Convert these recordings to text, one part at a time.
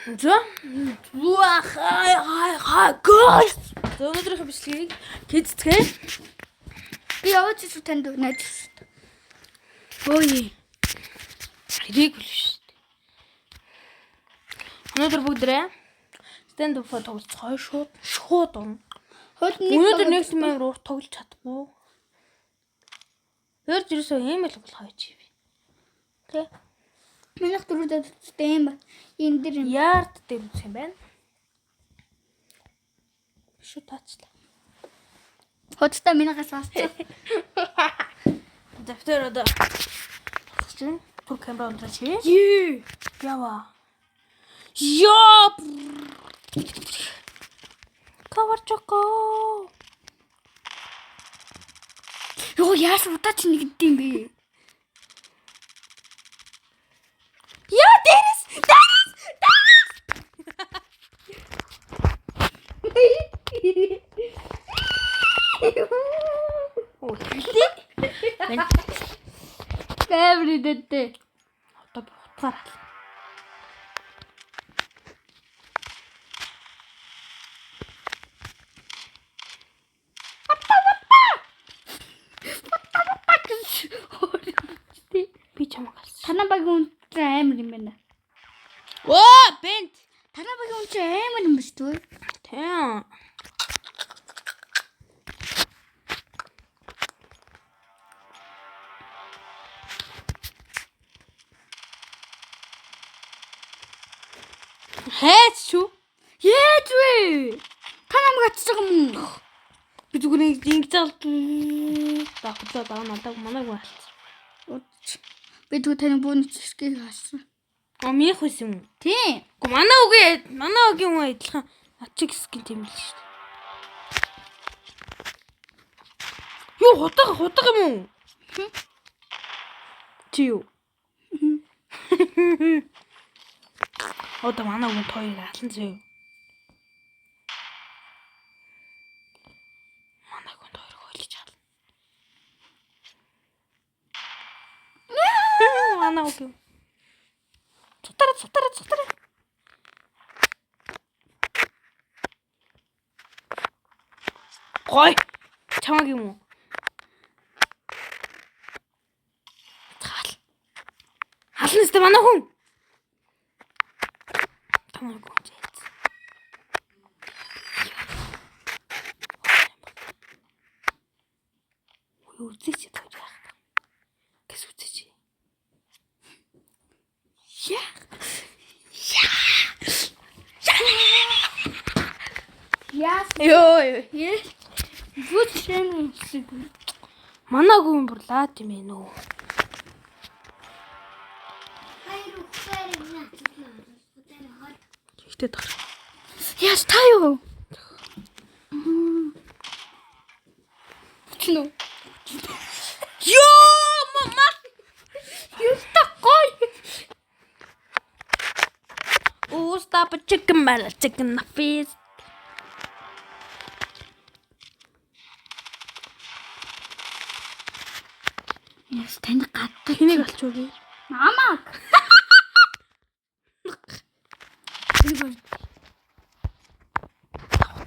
За. Гойс. Өнөөдрийнхөө бичлэгийг хийцгээе. Би яваач шүү танд найз. Ой. Хэрэг биш шүү дээ. Өнөөдөр бүгдээ stand up тоглоцгоо шууд он. Өнөөдөр нэг юм урт тоглож чадахгүй. Өөр жирсөө ийм л болох байж би. Тэ. Минийх дөрөвдөд дэм энэ дэр юм. Ярд дэм юм байна. Шүү таачлаа. Хоцтой минийгаас авчих. Дэвтэр одоо. Түр камера ундраач. Ява. Ёп. Каварчоко. Йоо яасан удаач нэг гэдэм бэ? Яа дээрс. Ой. Эвридэтэ. Одоо утгаар. Би чамаг алсан. Танаа багийн үнэтэй амар юм байна. Оо, бент. Танаа багийн үнэтэй амар юм биш үү? Тийм. Хайц шүү. Яаж вэ? Танаа маг атчих юм уу? Би зүгээр ингэ залт. Дагцаа даа надад манайг байна. Би түр таны бүүний чишгийг хаасан. Минийх байсан юм уу? Тийм. Гэхдээ манай өгийн хүн адилхан ачиг скин тийм л шүү дээ. Юу хутга юм уу? Чи юу? Одоо манай хүн тоёг алан зөө. Манай хүн тоёг хойлож ална. Манай хүн. Цутараа. Гой. Чамаг юм уу? Хална сте манай хүн. Тамаг уу. Үзээч тоо яах. Гэс үзээч. Яас. Ёо. Бүчэн шиг. Манай хүн бурлаад юм ээ нөө. Ихтэй тах. Яас та юу? Чино. Ёо, мама. Юуста гой. Oh, stop a chicken bella chicken на face. Яас танд гаддаг. Хэнийг алчгүй. Намаг.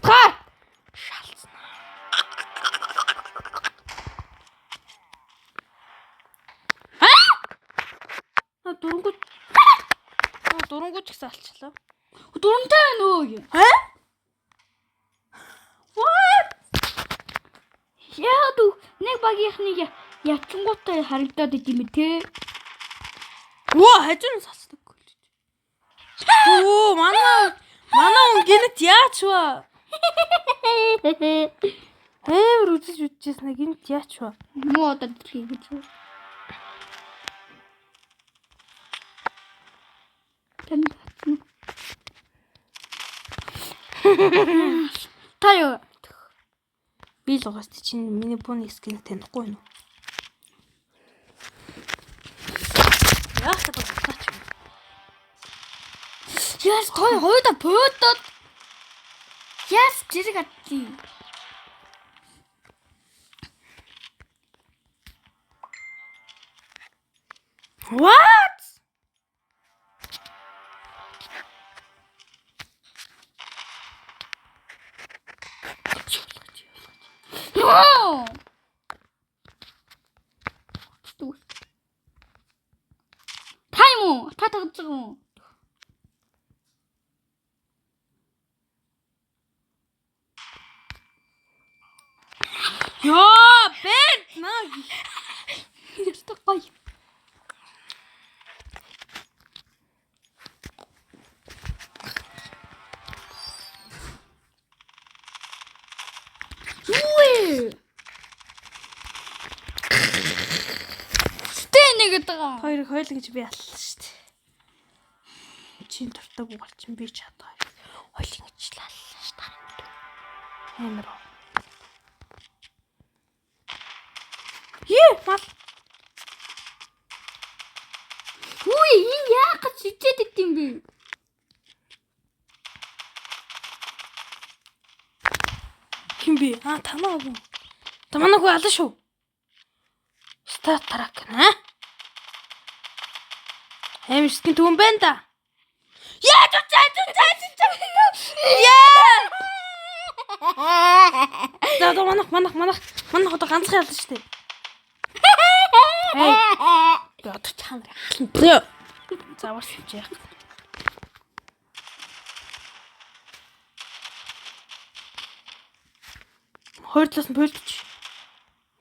Гай. Шалцсан. Дурангууд ч гэсэн алчлаа. Дүрнтэй нөө. What? Яа дүү нэг багийнхныг ячингуутай харагдаад идэм бэ те. Оо, хажуун сацдаг. Оо, манай хүн гинэт яач вэ? Амар үзчихсэн гинэт яач вэ? Муу одоо хийх гэж. Танд та юу? Би л угаас чинь миний бууны скин танихгүй юу? Яах вэ? Яас той хоёуда буудад. Яас зэрэг атти. What? Ноо. Тайм уу? Та тагж байгаа юм. Ёо, бэнд наа. Ястаа гой. Юу? Стэнэг гэдэг. Хоёрыг хойлоо гэж би аллаа шүү дээ. Чин дуртайг угалчин би чадаа. Хойлоо гэж л аллаа шүү дээ. Амар. Мал. Үгүй энэ яах гэж хичээд идэм бэ? Хин би? Танаа уу? Таманаагүй алаа шүү. Стат тарак нэ? Хэмжтэн түн байна да. Яа чаа. Яа! За манах одоо ганцхан ялсан шүү дээ. Эй. Одоо чанар яах. Завар савж яах. Хоёр талаас нь болдож.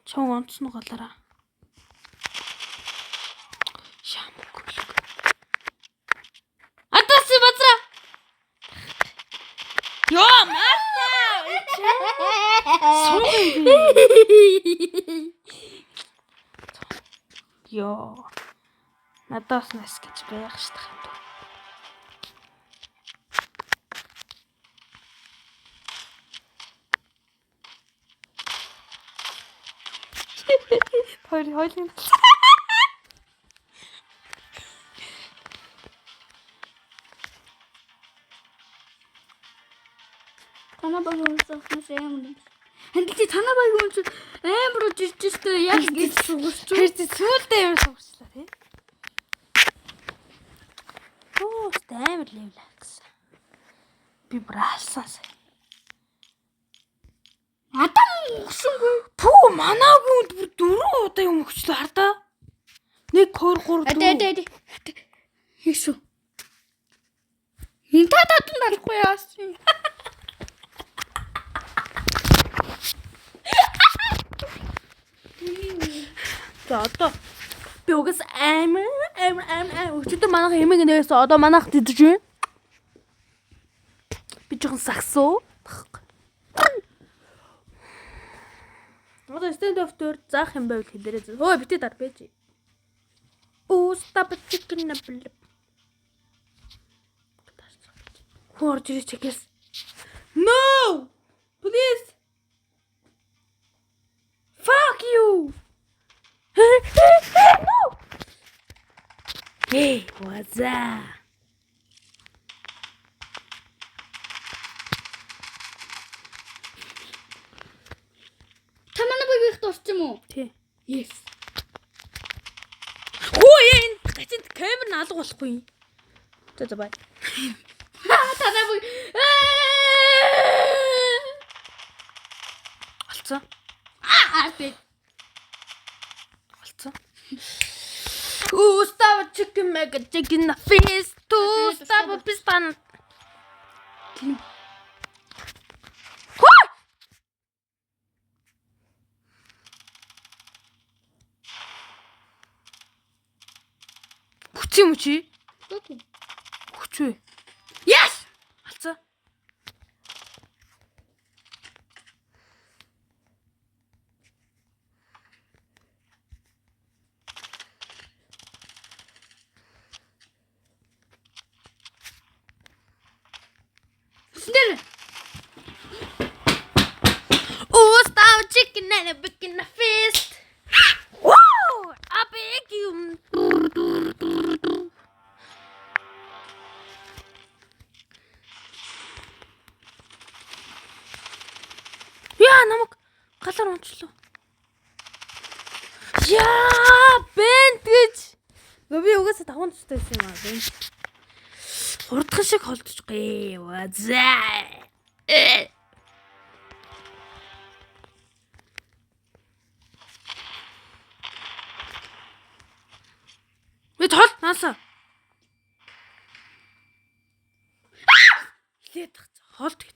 Чон онцсон галаараа. Шамгүй. Атаси базра. Ёо, мата. Ёо. Надаас нас гэж байх шүү дээ. Хойлын. Танаа баг унсахнаас амар. Хэнтэй танаа баг унс амар жижигтэй яг гэж сугасч. Тэр сүүлдээ ямар сугчлаа тий. Амар левлаа гэсэн. Би браалсан сая. Адам өгсөнгүй. Пүү манаагүй бүр 4 удаа юм өгчлөө хардаа. 1 2 3 4. Хийсү. Энэ татад нарахгүй яасан. За одоо би угаас амар өчигдөр манайх эмэг нээсэн одоо манайх дидэж байна. Би жоохон саксуу. Одоо stand off дээр заах юм байвал хэдэрээ. Хөөе битээ дар бэж. Stop chicken nabble. Хурж ирэх чекэс. No! Please. Fuck you. No. Hey, what's up? Танаа баг их дурсан юм уу? Тий. Yes. Хөөе энэ гацид камер нь алга болохгүй. За бай. Танаа баг Алцсан. би Алцсан. Stop chicken mega chicken the face to stop a piston. Хүч юм чи? Хүч үү? Yes! Алцсан. Snälla. Stop chicken and a big in the fist. Woo! I beg you. Яа намайг галаар унчлаа. Яа бэнд гэж. Би угаасаа 5 тустай байсан юм аа. Бэнд. Урдхан шиг холдчихгүй. Вазаа. цол наасаа. Хилээд тах. Хоолт хийх.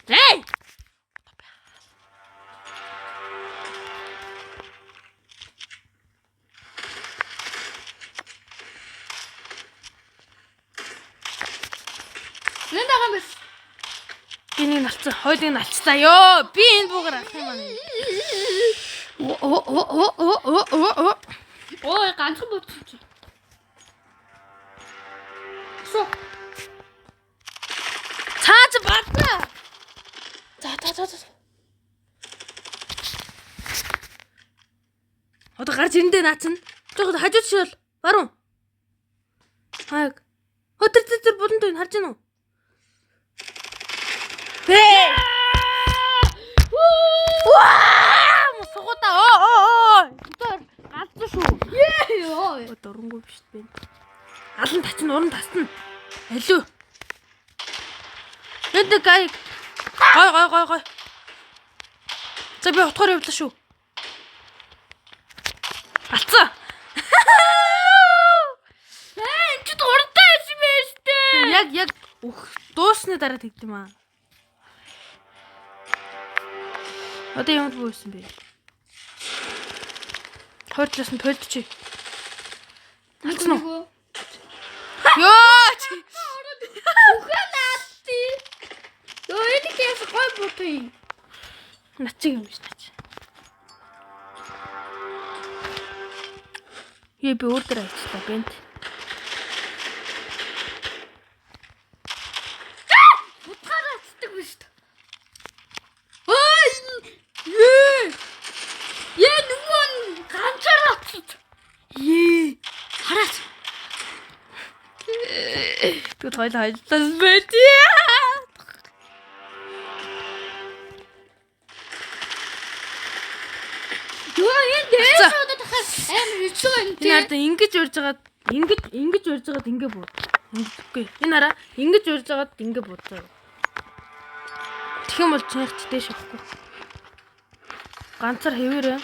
Эй! Нэг байгаа юм биш. Бинийг налцсан, хойлыг налцлаа ёо. Би энэ буугаар алах юм аа. Ой, ганцхан бодчих. Суу. Цаач бадна. За. Одоо гарч ирэндээ наацна. Жоход хажууд шил. Баруун. Хайг. Хөтөр булан той харж гинөө. Бэ. Ваа! Мосгота. Одоо галзсан шүү. Ёо. Дөрөнгөө биш бэ. Алан тачна, уран тасна. Алуу. Энд гай. Гой. За би утгаар явлаа шүү. Алцаа. Чи дуртай юм биш үү? Яг дуусны дараа тэгдэм аа. Одоо ямар буусан бэ? Хортлоос нь төлдөж. Алцсан уу? Ёо чи. Уханаати. Ёо энийг яас гой бутый. Начиг юм биш нач. Би өөр дээр ажиллаа бент. Утгаараа цэдэг биш үү? Яа нүгэн ганцаараа цэд. Хараач. Бид хоёул ажиллаж байт. Ёо энэ дээшүүд тахаа амар хэцүү юм тий. Энэ ард ингэж урьж байгаад ингэ буу. Үгүй. Энэ араа ингэж урьж байгаад ингэ буудаа. Тэгэх юм бол чанарч дээш авахгүй. Ганцаар хэвээрээ.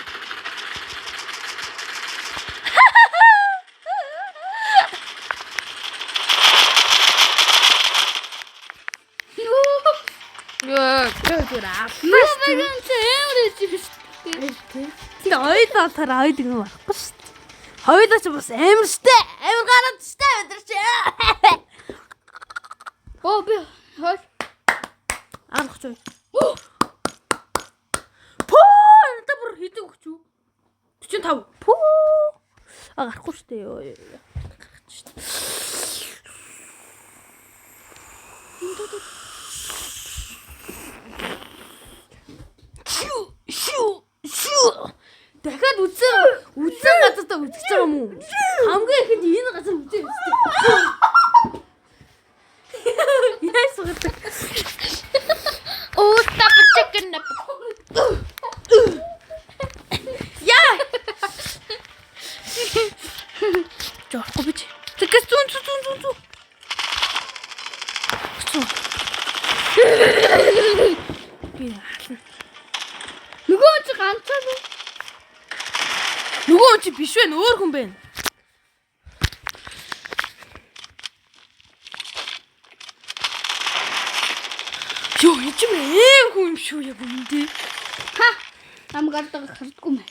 Ёо, тэр Юу байгаа юм чи амар хэцүү биш үү? Тэ ойдоо тараа ойд юм болохгүй шүү дээ. Хоёулаа ч бас амар штэ. Амар гараад штэ өдөр чи. Оо би хол. Анх ч. Пөө, энэ бүр хэдэг өгч үү? 45. Пөө. Гарахгүй штэ ёо. Шүү. Дахиад үзсэн газартаа үзэж байгаа юм уу? Хамгийн ихэнд энэ газар үзээ. Яс гэдэг. Оо тапчэкэн нап. Яа. Жорхгүй бич. Тэгээс зүүн. Би хаална. Нөгөө чи ганцаа юу? Нөгөө чи биш вэ? Өөр хүн байна. Ёо, энэ ч юм хүн юм шүү яг үндэ. Ха. Намгардаг хардгүй мэ.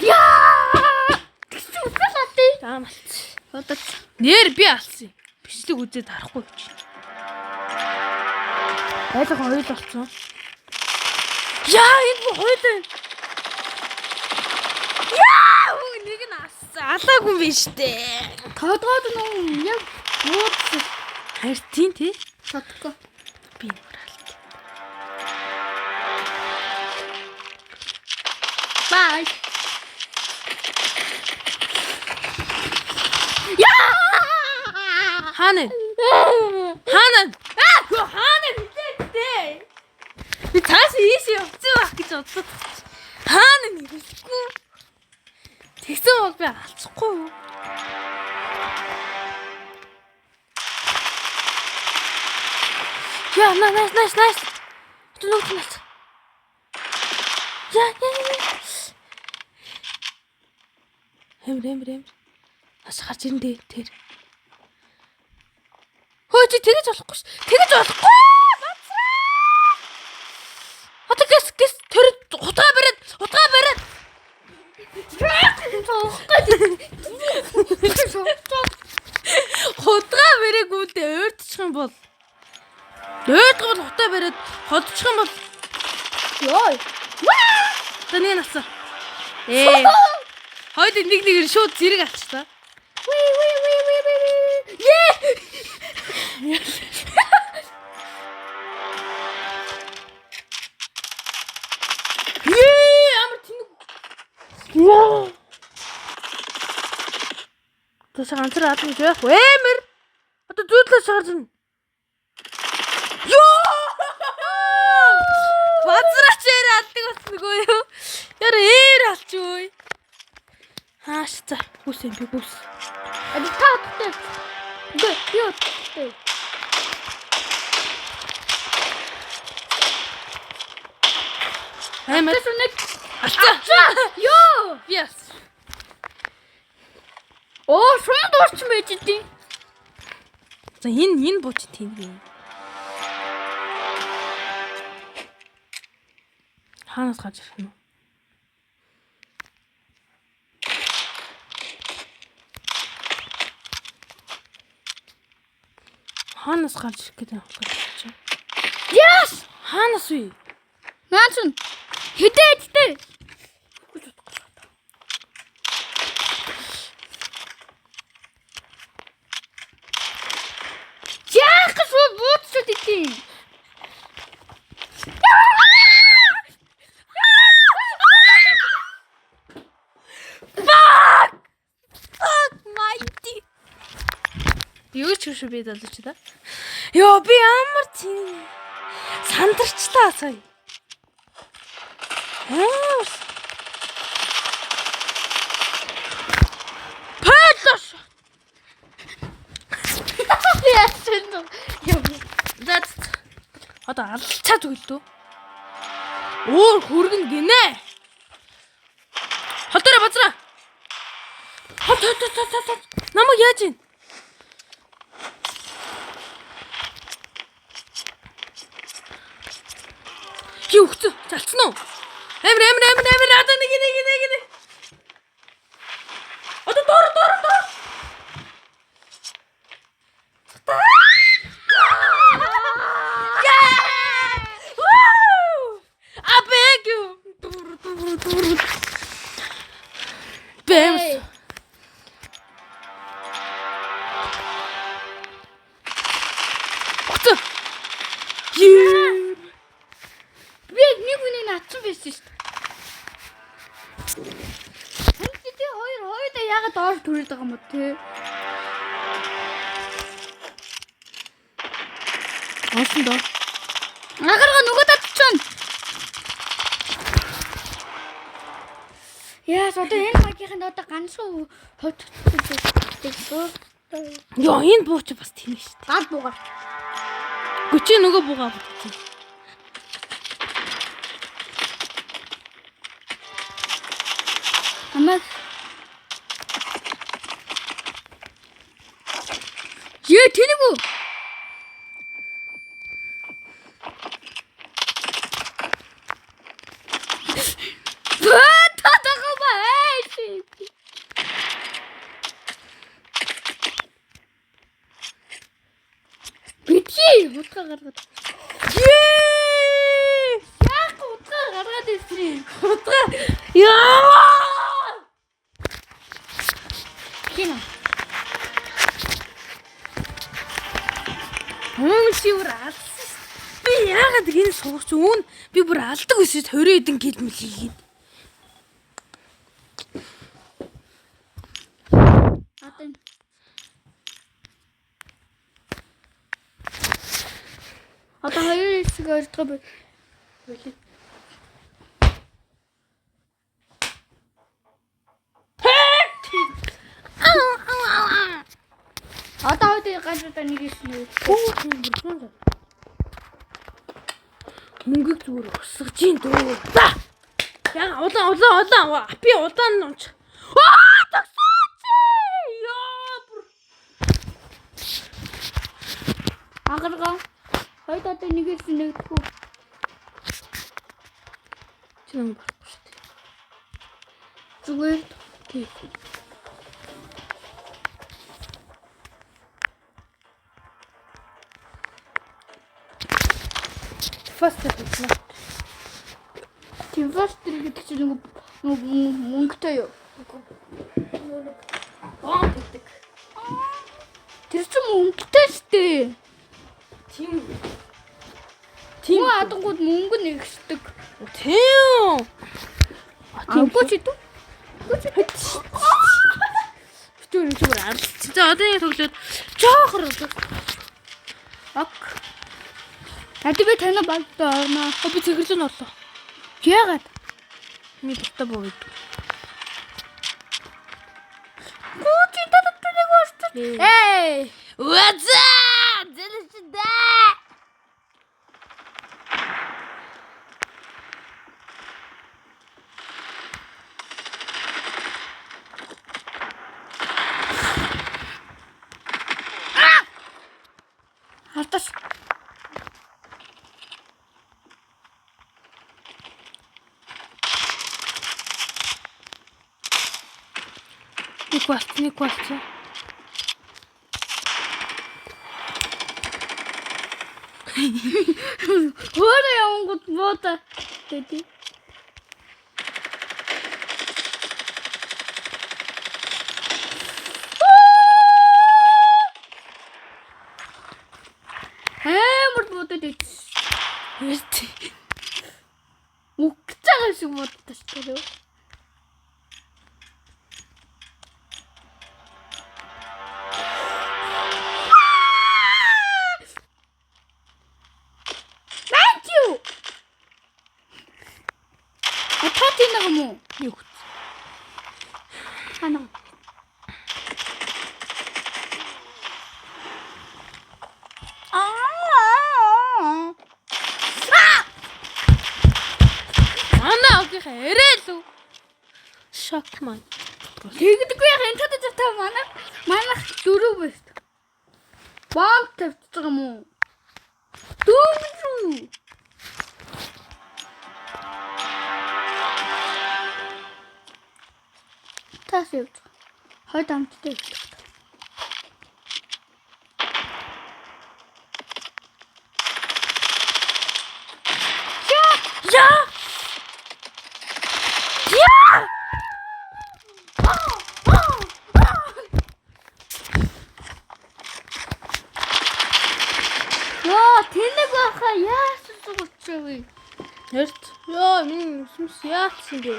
Яа! Тэгсэн үхэлээ. Таамалц. Одоо Нэр би алсан. Бичлэг үзээд харахгүй гэж. Ойлгох хоёул болсон. Яа, энэ хоёул байна. Яа, нэг нь алаагүй биш дээ. тодгоод нөө яг нууц Харин тий. шатка. Би нууралт. Бай. Хаана? Хаана мэдээ. Би цааш ийш явчих байх гэж бодлоо. Хаана нэрэхгүй. Тэгсэн бол би алцахгүй юу? Яа, nice. Түнөг. Яа. Хэмрэм. Ас гарч ирэндээ тэр. Хөөе чи тэгэж болохгүй ш. Тэгэж болохгүй. Бацраа. Одоо гэс тэр хутгаа бариад. Хутгаа бариаггүй дээ ойртчих юм бол. Ойртгол хутгаа бариад ходчих юм бол. Ёо. Таны насаа. Хойд нэг шууд зэрэг алчлаа. Wee. Амар тэнэг. Яа. Тэс ганцаар атна жоох. Эмэр. Одоо зүүдлээ шаарч байна. Ёо! Базрачээр алдаг басгүй юу? Яра алчгүй. Хааштай. Гүс. Adi taatтай. Ёо. Эмэр. Ачаа. Ёо. Yes. Шууд орчин байж дээ. За энэ бууч тийм. Хаанаас гарч ирэх юм? Хаанаас гарч ирэх гэдэг юм бэ? Yes. Хаанаас вэ? Наачун. Хитээдтэй. Яах гэж бууцчод идэв. Юу ч биш би залууч да. Йоо би амар тийм сандарчлаа сая. Пэлш. Яасан. Зат. Одоо алцаад үгдөө. Өөр хөргөн гинэ. Хотороо базраа. Хот. Намайг яаж ийн? Юу хөцөө? Залцсан уу? Эмэр одоо нэг. Одоо доор. I beg you. Бэм. Хөцөө. Би нэг үнийг атсан байсан шүү дээ. Энд хоёроо яагаад доор түрээд байгаа юм бэ те? Оосон доо. Агарга нөгөө татчихсан. Яа, одоо энэ магийнх нь одоо ганцхан хот тэгсэн. Ёо, энэ бууч бас тийм шүү дээ. Гал буугаар. Гүчи нөгөө буугаа бүтсэн. Амаа. Тэнэг үү? Утга гаргаад. Яах утга гаргаад ирсэн. Утга. Яа! Кино. Шивэр алсан. Би яагаад энэ суугч үүн би бүр алдаг өсөж 20 хэдэн км хийгээд. Одоо хоёр хэсэг өрдгөө бай. Хэ! Одоо хоёрын ганцуудаа нэг ирсэн үү? Мөнгөг зүгээр усгаж ийн дөө. За. Яа улаан. Би удаан нууч. Тагсаач. Яа бүр. Агаргаа. Хоёроо одоо нэг ирсэн нэгдэхгүй. Чи нам болохгүй шүү дээ. Зүгээр. Тий. Фастер хийх. Тийм фастер гэдэг чинь нэг мөнгөтэй юу? Бом гэдэг. Тэр чинь мөнгөтэй штэ. Тийм. Муу адангууд мөнгө нэгсдэг. Тийм. Амгүй ч идэв. Зүгээр ард. За одоо нэг тоглоод жоохор. Ок. Хад би танаа багтаа орно. Би цэгэрлэн орлоо. Яагаад? Ми дуртай боо гэдэг. Гүч татдаг нэг уустай. Эй! What's up? Дэлэчдэ. Хатас. Нэг болцсон. Хөөе явангууд муута. Тэти. Амар муута тэти. Мукцаага шиг муута шүү. Муу. Юу. Хана. Ана окей хэрэл үү. Шок ман. Тэгдэггүй яах энэ татаж та манайх дөрөв байс. Бомб тавьчих юм уу? Дөрөв. Тас явж. Хойд амттай. Я! Тэнэг баха яасан зүгчээ. Ярт. Яа, минь сүмс яатсан бэ?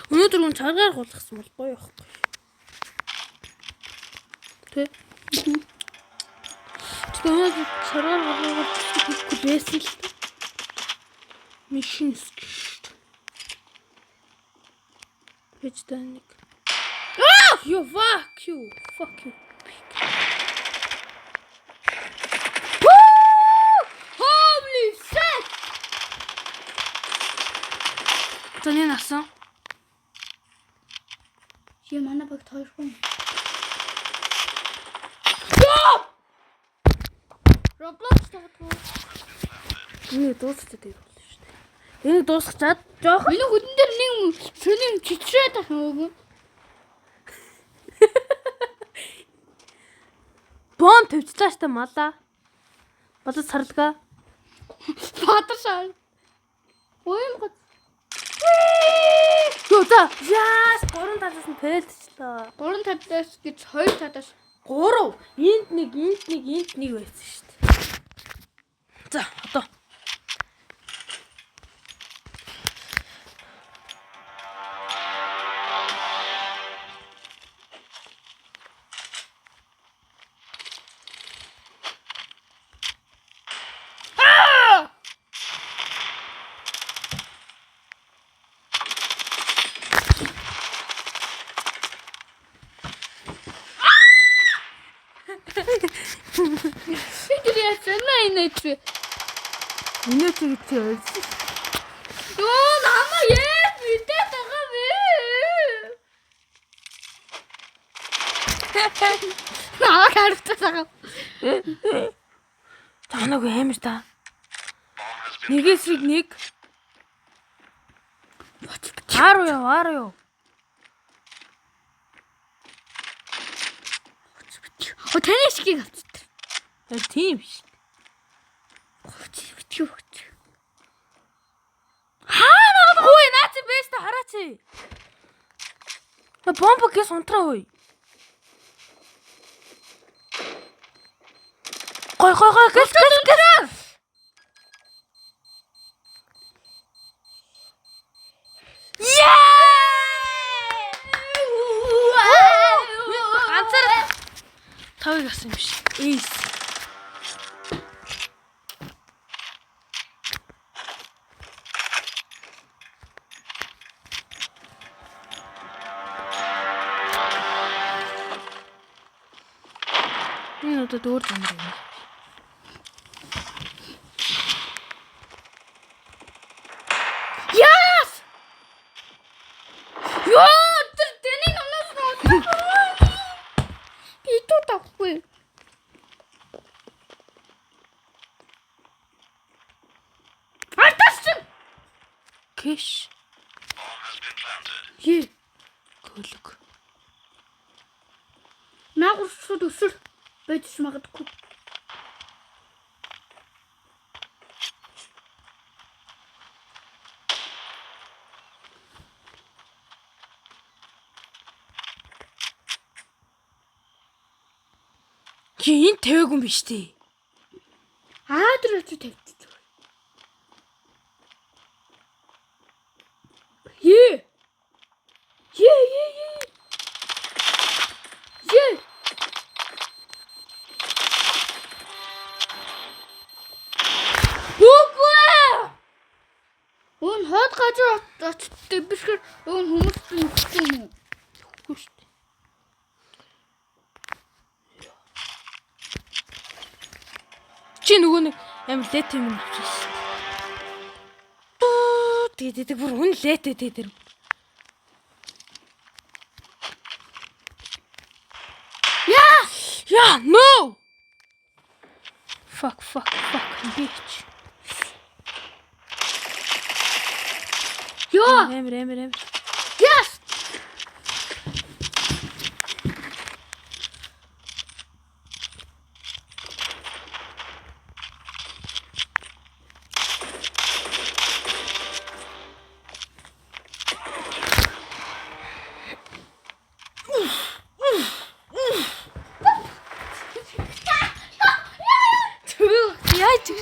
Өнөөдөр хүн чаргаар гулгасан бол гоё байхгүй. Тэ? Өнөөдөр чаргаар гулгах хийхгүй байсан л та. Мишинск шүү дээ. Вэжданик. You fuck you. Fuck you. Holy shit. Таны насан. Я манай баг тойрхон. Roblox тоглох. Энэ дуусчихэд байх болно шүү дээ. Энэ дуусчаад жоох Миний хөдөн дээр нэг сони чичрээд тах нөгөө. бом тавьчлаа штэ малаа. Болоо сарлага. Баатаршаа. Ой мгад. Юу за. Яас 3 талаас нь фейлдчихлаа. 3 талаас гэж 2 талаас 3. Энд нэг байсан шүү дээ. За, одоо. инээч. Инээч гэж ойлсон. Ёо намаа яа мэдээ байгаа вэ? Наа харагдсан. Танаг амар та. Нэгээсрийг нэг. Аар юу? Таны шгийг авчихсан. Тэр тийм биш. Ой, наач бэст хараач. На бомба гэс унтраа ой. Гой гэс. Ганцаар тавыг авсан юм биш. Эйс. Энэ одоо дөөр замаар юм. Яас! Ёо, тэр тэний номноос нь би тоо тахгүй. Артач! Кэш. Гөлөг. Наагурсууд өсөр байж магадгүй. Энэ тэвэг юм биш тий. Тэр очиж тавьчих. Е. Өн хот газар очтой бишгэр өн хүмүүст нөхсөн юм уу? Үгүй шүү дээ. Чи нөгөө нэг амар лет юм авчихсан. Тэгээд бүр хүн леттэй тэр. Yeah, no. Fuck, bitch. Ёо! Эмэр. Yes! Яа чи.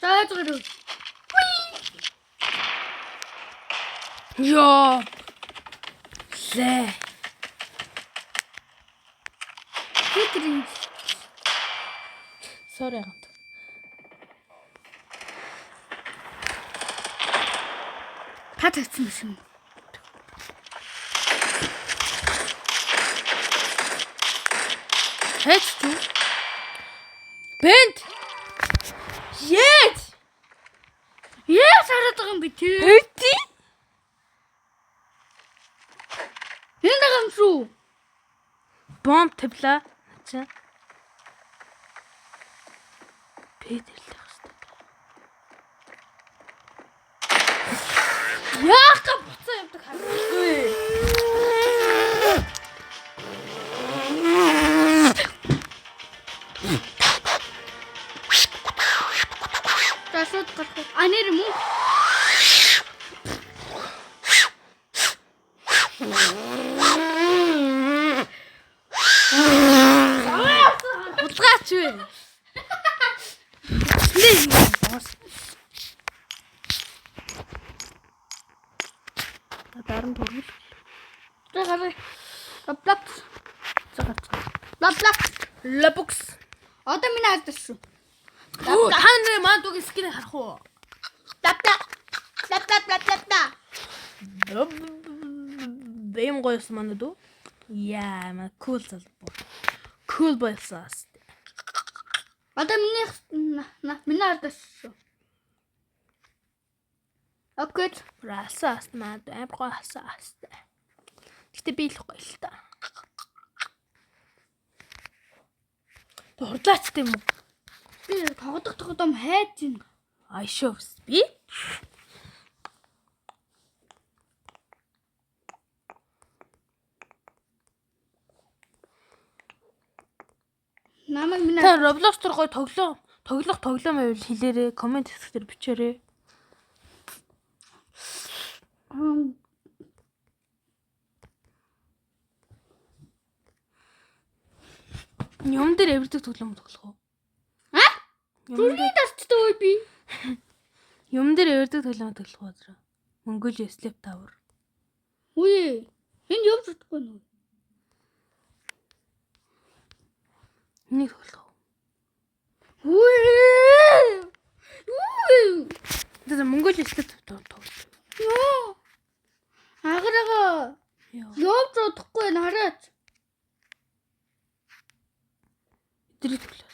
Таадгэр. Ёо. Лээ. Хэтрин. Sorry гад. Та тавьсан биш юм. Хэч чүү? Бент. Yes. Хараад байгаа юм би тий. Хэти? Энэ дагам шүү. Бомб тавьлаа. Ачаа. Пэдэрлэх хэвээр. Яах гэж буцаа явдаг харахгүй. Тасууд гарах. Анир юм уу? Удгаач вэ? Нэ. Даран төрөл. Загалаа. Лап. Лапукс. Одоо миний хардсан шүү. Та нар манд уг скин харах уу? Лап. Бэм гоёс манай дүү. Яа, маа кул залбуу. Кул байсаас. Одоо миний ардас. Окей. Расаас маа амгоосаас. Гэтэ би л гоё л та. Хурлаачтай юм уу? Би тоглох хайж байна. Айшовс би. Намайг миний Та Roblox дээр гоё тоглох байвал хэлээрээ, комент хэсгээр бичээрэй. Юм дээр эвэрдэг тоглоом тоглох уу? Түрний дарчтай үе би. Юм дээр эвэрдэг тоглоом тоглох уу заа? Mongolia Sleep Tower. Үе. Энд явж чадахгүй нүү. Энийг тоглох уу? Үе. За Mongolia Sleep тоглох. Нөө. Агараа. Яа. Явж чадахгүй хараач. Эдрийг тоглоо.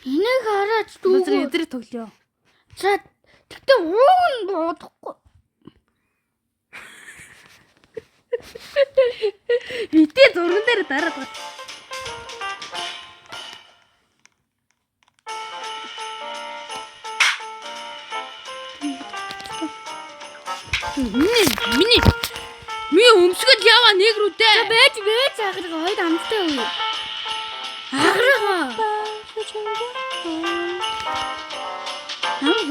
Энийг хараач Өдөр дүү. эдрийг тоглоё. За тэгтээ ууг нь бодохгүй. Битээ зурган дээр дараад бат. Миний өмсгөл яваа нэг рүүтэй. Байж агараа хойд амттай үе. Агараа.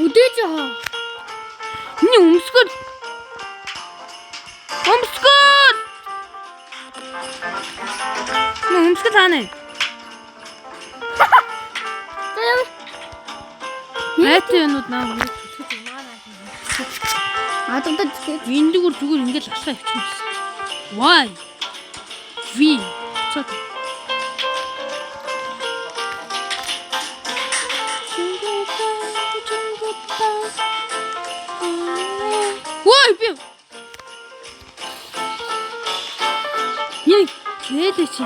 Үдээж аа. Миний өмсгөл. Миний өмсгөл хаана вэ? Байтэнууд наа. Адагдаад тэгээд Эндүгээр зүгээр ингээд алхаа явчихна. Why? V. Цот. Why би? Яа, кэдэ чи.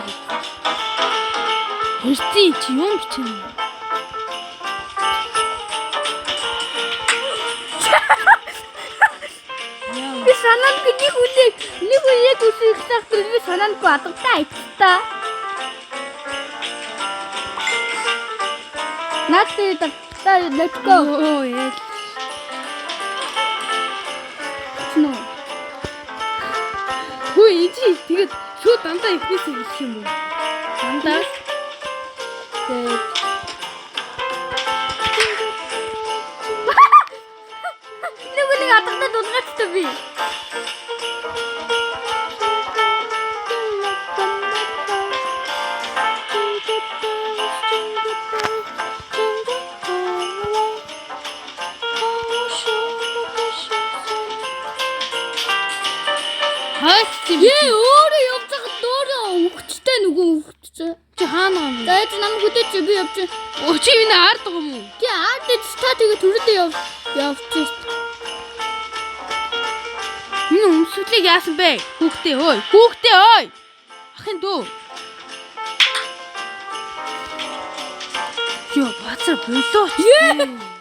Хөрти чи юм бичнэ. би санаанд нэг үеийг үсэх цагт би санаанд бадагтай айттай. Наастай let's go. Оо яа. No. Хөө ичи тэгээд шууд дандаа ихнээс ирэх юм уу? Дандаа. Нэг атгад дулгацтай би. Ээ өөрөө явж байгаа доороо өгчтэй нөгөө өгчтэй. Чи хаана юм? За чи намайг хөдөөч би явж. Оо чи энэ ард байгаа юм уу? Тий аадаж та тэгээ төрөдөө явчих. Энэ өмсгөлийг яасан бэ? Хүүхдээ ой. Ахын дүү. Йоо, бацар болоо.